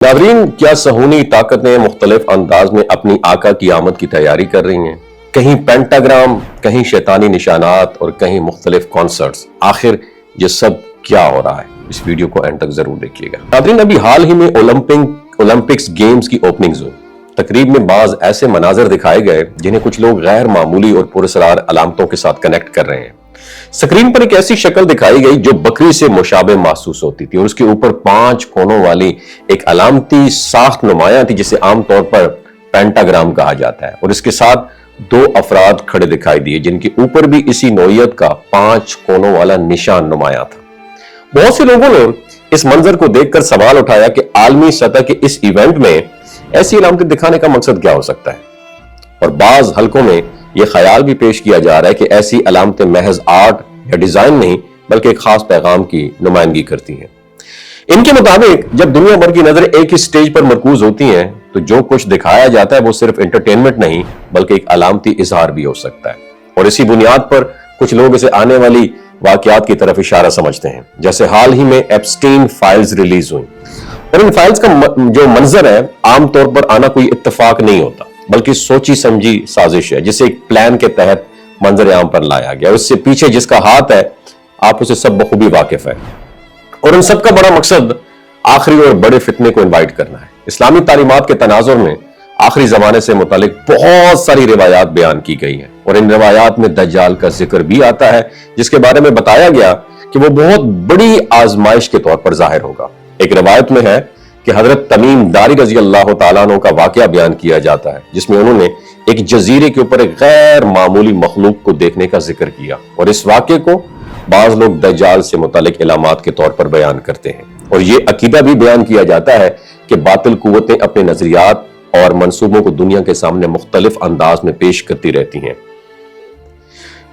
नाज़रीन, क्या सहूनी ताकतें मुख्तलिफ अंदाज में अपनी आका की आमद की तैयारी कर रही हैं? कहीं पेंटाग्राम, कहीं शैतानी निशानात और कहीं मुख्तलिफ कॉन्सर्ट्स। आखिर ये सब क्या हो रहा है? इस वीडियो को एंड तक जरूर देखिएगा। नाज़रीन, अभी हाल ही में ओलंपिक्स गेम्स की ओपनिंग्स हुई। तकरीब में बाज ऐसे मनाजर दिखाए गए जिन्हें कुछ लोग गैर मामूली और पुरस्कार अलामतों के साथ कनेक्ट कर रहे हैं। स्क्रीन पर एक ऐसी शक्ल दिखाई गई जो बकरी से मुशाबे महसूस होती थी और उसके ऊपर 5 कोनों वाली एक अलामती साख्त नुमाया थी जिसे आमतौर पर पेंटाग्राम कहा जाता है, और इसके साथ 2 अफराद खड़े दिखाई दिए जिनके ऊपर भी इसी नौइयत का 5 कोनों वाला निशान नुमाया था। बहुत से लोगों ने इस मंजर को देखकर सवाल उठाया कि आलमी सतह के इस इवेंट में ऐसी अलामतें दिखाने का मकसद क्या हो सकता है, और बाज हलकों में यह ख्याल भी पेश किया जा रहा है कि ऐसी अलामतें महज आर्ट या डिजाइन नहीं बल्कि एक खास पैगाम की नुमाइंदगी करती हैं। इनके मुताबिक जब दुनिया भर की नजर एक ही स्टेज पर मरकूज होती हैं तो जो कुछ दिखाया जाता है वो सिर्फ एंटरटेनमेंट नहीं बल्कि एक अलामती इजहार भी हो सकता है, और इसी बुनियाद पर कुछ लोग इसे आने वाली वाकयात की तरफ इशारा समझते हैं। जैसे हाल ही में एप्स्टीन फाइल्स रिलीज हुई, और इन फाइल्स का जो मंजर है आमतौर पर आना कोई इत्तेफाक नहीं होता बल्कि सोची समझी साजिश है जिसे एक प्लान के तहत मंजर आम पर लाया गया। उससे पीछे जिसका हाथ है आप उसे सब बखूबी वाकिफ है, और इन सब का बड़ा मकसद आखिरी और बड़े फितने को इनवाइट करना है। इस्लामी तालीमात के तनाजुर में आखिरी जमाने से मुतालिक बहुत सारी रिवायात बयान की गई हैं, और इन रिवायात में दज्जाल का जिक्र भी आता है जिसके बारे में बताया गया कि वो बहुत बड़ी आजमाइश के तौर पर जाहिर होगा। एक रिवायत में है कि हजरत तमीम दारी रजी अल्लाह तआला अन्हु का वाकया बयान किया जाता है जिसमें उन्होंने एक जजीरे के ऊपर एक गैर मामूली मखलूक को देखने का जिक्र किया, और इस वाकये को बाज लोग दज्जाल से मुतालिक इलामात के तौर पर बयान करते हैं। और ये अकीदा भी बयान किया जाता है कि बातिल कुव्वतें अपने नजरियात और मंसूबों को दुनिया के सामने मुख्तलिफ अंदाज में पेश करती रहती हैं।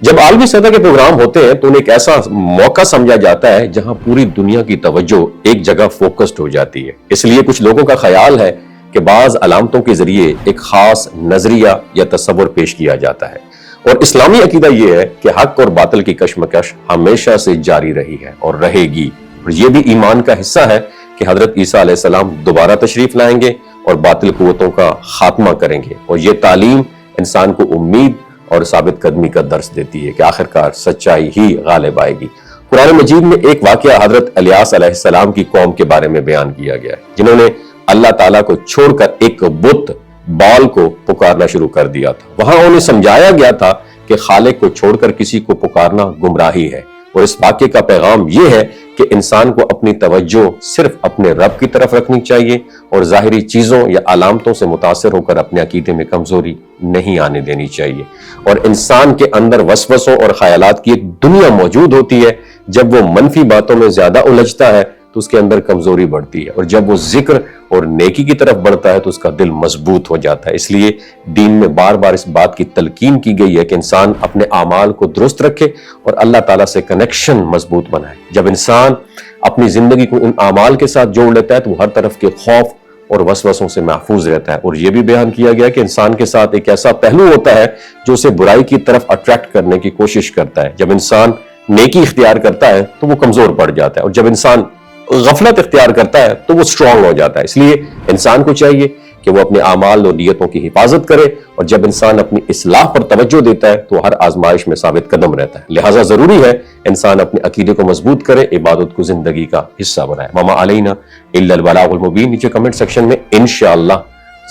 जब आलमी सतह के प्रोग्राम होते हैं तो उन्हें एक ऐसा मौका समझा जाता है जहां पूरी दुनिया की तवज्जो एक जगह फोकस्ड हो जाती है। इसलिए कुछ लोगों का ख्याल है कि बाज अलामतों के जरिए एक खास नजरिया या तस्वुर पेश किया जाता है, और इस्लामी अकीदा यह है कि हक और बातिल की कशमकश हमेशा से जारी रही है और रहेगी, और यह भी ईमान का हिस्सा है कि हजरत ईसा अलैहिस्सलाम दोबारा तशरीफ लाएंगे और बातिल कुव्वतों का खात्मा करेंगे, और यह तालीम इंसान को उम्मीद और साबित कदमी का दर्स देती है कि आखिरकार सच्चाई ही गालिब आएगी। कुरान मजीद में एक वाकया हजरत इलियास अलैहिस्सलाम की कौम के बारे में बयान किया गया है जिन्होंने अल्लाह ताला को छोड़कर एक बुत बाल को पुकारना शुरू कर दिया था। वहां उन्हें समझाया गया था कि खालिक को छोड़कर किसी को पुकारना गुमराही है, और इस वाकये का पैगाम यह है कि इंसान को अपनी तवज्जो सिर्फ अपने रब की तरफ रखनी चाहिए और जाहिरी चीजों या अलामतों से मुतासिर होकर अपने अकीदे में कमजोरी नहीं आने देनी चाहिए। और इंसान के अंदर वसवसों और ख्यालात की एक दुनिया मौजूद होती है। जब वो मनफी बातों में ज्यादा उलझता है तो उसके अंदर कमजोरी बढ़ती है, और जब वो जिक्र और नेकी की तरफ बढ़ता है तो उसका दिल मजबूत हो जाता है। इसलिए दीन में बार बार इस बात की तलकीन की गई है कि इंसान अपने आमाल को दुरुस्त रखे और अल्लाह ताला से कनेक्शन मजबूत बनाए। जब इंसान अपनी जिंदगी को इन आमाल के साथ जोड़ लेता है तो वो हर तरफ के खौफ और वसवसों से महफूज रहता है। और यह भी बयान किया गया कि इंसान के साथ एक ऐसा पहलू होता है जो उसे बुराई की तरफ अट्रैक्ट करने की कोशिश करता है। जब इंसान नेकी इख्तियार करता है तो वो कमजोर पड़ जाता है, और जब इंसान गफलत इख्तियार करता है तो वो स्ट्रांग हो जाता है। इसलिए इंसान को चाहिए कि वो अपने आमाल और नियतों की हिफाजत करे, और जब इंसान अपनी इस्लाह पर तवज्जो देता है तो हर आजमाइश में साबित कदम रहता है। लिहाजा जरूरी है इंसान अपने अकीदे को मजबूत करे, इबादत को जिंदगी का हिस्सा बनाए। वमा अलैना इल्लल बलागुल मुबीन नीचे कमेंट सेक्शन में इंशाअल्लाह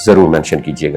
जरूर मेंशन कीजिएगा।